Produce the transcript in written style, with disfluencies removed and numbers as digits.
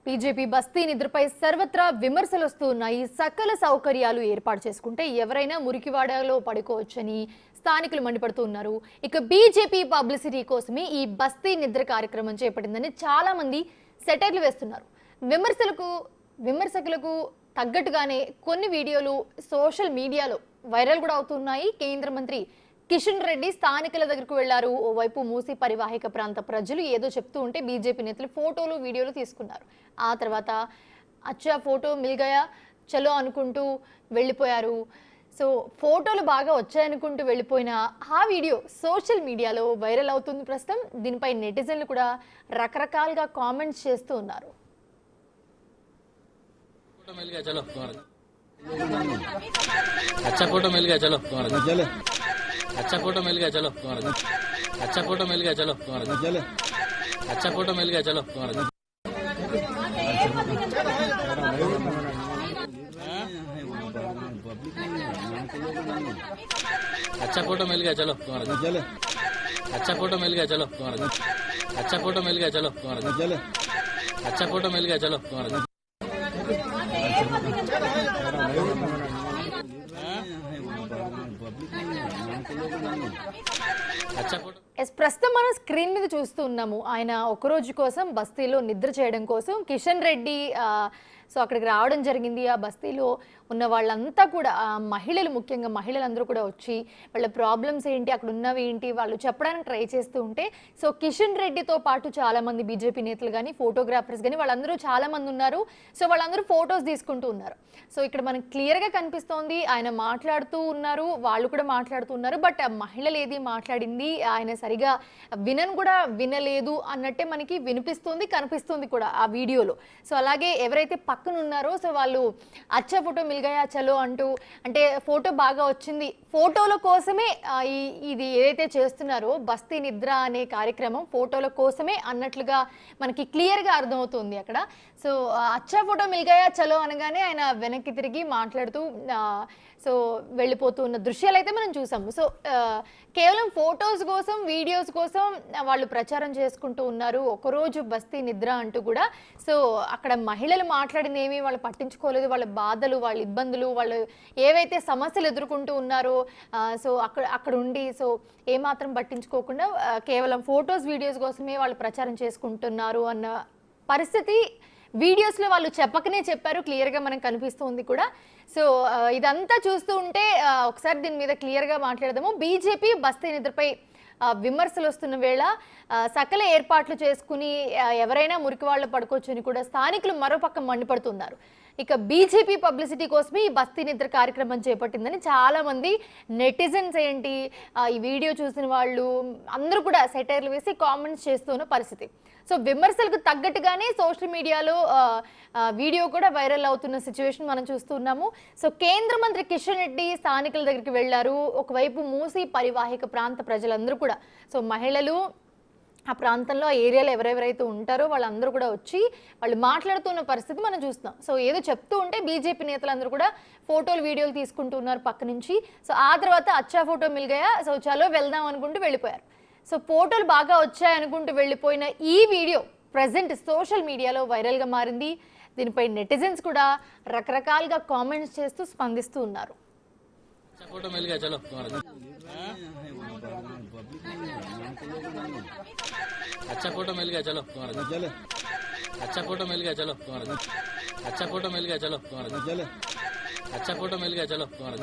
BJP బస్తీ నిద్రపై సర్వత్రా విమర్శలు వస్తున్నాయి. సకల సౌకర్యాలు ఏర్పాటు చేసుకుంటే ఎవరైనా మురికివాడలో పడుకోవచ్చని స్థానికులు మండిపడుతున్నారు. ఇక బీజేపీ పబ్లిసిటీ కోసమే ఈ బస్తీ నిద్ర కార్యక్రమం చేపట్టిందని చాలా మంది సెటైర్లు వేస్తున్నారు. విమర్శకులకు తగ్గట్టుగానే కొన్ని వీడియోలు సోషల్ మీడియాలో వైరల్ కూడా అవుతున్నాయి. కేంద్ర మంత్రి కిషన్ రెడ్డి స్థానికుల దగ్గరకు వెళ్లారు. ఓవైపు మూసీ పరివాహిక ప్రాంత ప్రజలు ఏదో చెప్తూ ఉంటే బీజేపీ నేతలు ఫోటోలు వీడియోలు తీసుకున్నారు. ఆ తర్వాత అచ్చా ఫోటో మిల్ గయా చలో అనుకుంటూ వెళ్ళిపోయారు. సో ఫోటోలు బాగా వచ్చాయనుకుంటూ వెళ్ళిపోయిన ఆ వీడియో సోషల్ మీడియాలో వైరల్ అవుతుంది ప్రస్తుతం. దీనిపై నెటిజన్లు కూడా రకరకాలుగా కామెంట్స్ చేస్తూ ఉన్నారు. अच्छा फोटो मिल गया चलो तुम्हारा अच्छा फोटो मिल गया चलो तुम्हारा अच्छा फोटो मिल गया चलो तुम्हारा अच्छा फोटो मिल गया चलो तुम्हारा अच्छा फोटो मिल गया चलो तुम्हारा अच्छा फोटो मिल गया चलो तुम्हारा अच्छा फोटो मिल गया चलो तुम्हारा अच्छा फोटो मिल गया चलो तुम्हारा ప్రస్తుతం మనం స్క్రీన్ మీద చూస్తూ ఉన్నాము. ఆయన ఒక రోజు కోసం బస్తీలో నిద్ర చేయడం కోసం కిషన్ రెడ్డి సో అక్కడికి రావడం జరిగింది. ఆ బస్తీలో ఉన్న వాళ్ళంతా కూడా మహిళలు, ముఖ్యంగా మహిళలందరూ కూడా వచ్చి వాళ్ళ ప్రాబ్లమ్స్ ఏంటి, అక్కడ ఉన్నవి ఏంటి వాళ్ళు చెప్పడానికి ట్రై చేస్తూ ఉంటే సో కిషన్ రెడ్డితో పాటు చాలామంది బీజేపీ నేతలు కానీ ఫోటోగ్రాఫర్స్ కానీ వాళ్ళందరూ చాలామంది ఉన్నారు. సో వాళ్ళందరూ ఫొటోస్ తీసుకుంటూ ఉన్నారు. సో ఇక్కడ మనకు క్లియర్గా కనిపిస్తోంది ఆయన మాట్లాడుతూ ఉన్నారు, వాళ్ళు కూడా మాట్లాడుతూ ఉన్నారు. బట్ మహిళలు ఏది మాట్లాడింది ఆయన సరిగా వినలేదు అన్నట్టే మనకి వినిపిస్తుంది, కనిపిస్తుంది కూడా ఆ వీడియోలో. సో అలాగే ఎవరైతే పక్కన ఉన్నారో సో వాళ్ళు అచ్చా ఫోటో మిల్ గయా చలో అంటూ, అంటే ఫోటో బాగా వచ్చింది, ఫోటోల కోసమే ఇది ఏదైతే చేస్తున్నారో బస్తీ నిద్ర అనే కార్యక్రమం ఫోటోల కోసమే అన్నట్లుగా మనకి క్లియర్గా అర్థమవుతుంది అక్కడ. సో అచ్చా ఫోటో మిల్ గయా చలో అనగానే ఆయన వెనక్కి తిరిగి మాట్లాడుతూ సో వెళ్ళిపోతూ ఉన్న దృశ్యాలు అయితే మనం చూసాము. సో కేవలం ఫొటోస్ కోసం, వీడియోస్ కోసం వాళ్ళు ప్రచారం చేసుకుంటూ ఉన్నారు. ఒకరోజు బస్తీ నిద్ర అంటూ కూడా. సో అక్కడ మహిళలు మాట్లాడింది ఏమీ వాళ్ళు పట్టించుకోలేదు. వాళ్ళ బాధలు, వాళ్ళ ఇబ్బందులు, వాళ్ళు ఏవైతే సమస్యలు ఎదుర్కొంటూ ఉన్నారో సో అక్కడ ఉండి సో ఏమాత్రం పట్టించుకోకుండా కేవలం ఫొటోస్, వీడియోస్ కోసమే వాళ్ళు ప్రచారం చేసుకుంటున్నారు అన్న పరిస్థితి వీడియోస్లో వాళ్ళు చెప్పకనే చెప్పారు. క్లియర్గా మనకు కనిపిస్తుంది కూడా. సో ఇదంతా చూస్తూ ఉంటే ఒకసారి దీని మీద క్లియర్గా మాట్లాడదాము. బీజేపీ బస్తీ నిద్రపై విమర్శలు వస్తున్న వేళ సకల ఏర్పాట్లు చేసుకుని ఎవరైనా మురికి వాళ్ళు పడుకోవచ్చని కూడా స్థానికులు మరోపక్క మండిపడుతున్నారు. ఇక బీజేపీ పబ్లిసిటీ కోసమే ఈ బస్తీ నిద్ర కార్యక్రమం చేపట్టిందని చాలామంది నెటిజన్స్ ఏంటి, ఈ వీడియో చూసిన వాళ్ళు అందరూ కూడా సెటైర్లు వేసి కామెంట్స్ చేస్తున్న పరిస్థితి. సో విమర్శలకు తగ్గట్టుగానే సోషల్ మీడియాలో వీడియో కూడా వైరల్ అవుతున్న సిచ్యువేషన్ మనం చూస్తున్నాము. సో కేంద్ర మంత్రి కిషన్ రెడ్డి స్థానికుల దగ్గరికి వెళ్లారు. ఒకవైపు మూసీ పరివాహిక ప్రాంత ప్రజలందరూ కూడా, సో మహిళలు, ఆ ప్రాంతంలో ఆ ఏరియాలో ఎవరెవరైతే ఉంటారో వాళ్ళందరూ కూడా వచ్చి వాళ్ళు మాట్లాడుతున్న పరిస్థితి మనం చూస్తున్నాం. సో ఏదో చెప్తూ ఉంటే బీజేపీ నేతలందరూ కూడా ఫోటోలు, వీడియోలు తీసుకుంటూ ఉన్నారు పక్క నుంచి. సో ఆ తర్వాత అచ్చా ఫోటో మిల్ గయా సో చలో వెళ్దాం అనుకుంటూ వెళ్ళిపోయారు. సో ఫోటోలు బాగా వచ్చాయనుకుంటూ వెళ్ళిపోయిన ఈ వీడియో ప్రజెంట్ సోషల్ మీడియాలో వైరల్గా మారింది. దీనిపై నెటిజన్స్ కూడా రకరకాలుగా కామెంట్స్ చేస్తూ స్పందిస్తూ ఉన్నారు. अच्छा फोटो मिल गया चलो तुम्हारा अच्छा फोटो मिल गया चलो तुम्हारा अच्छा फोटो मिल गया चलो तुम्हारा अच्छा फोटो मिल गया चलो तुम्हारा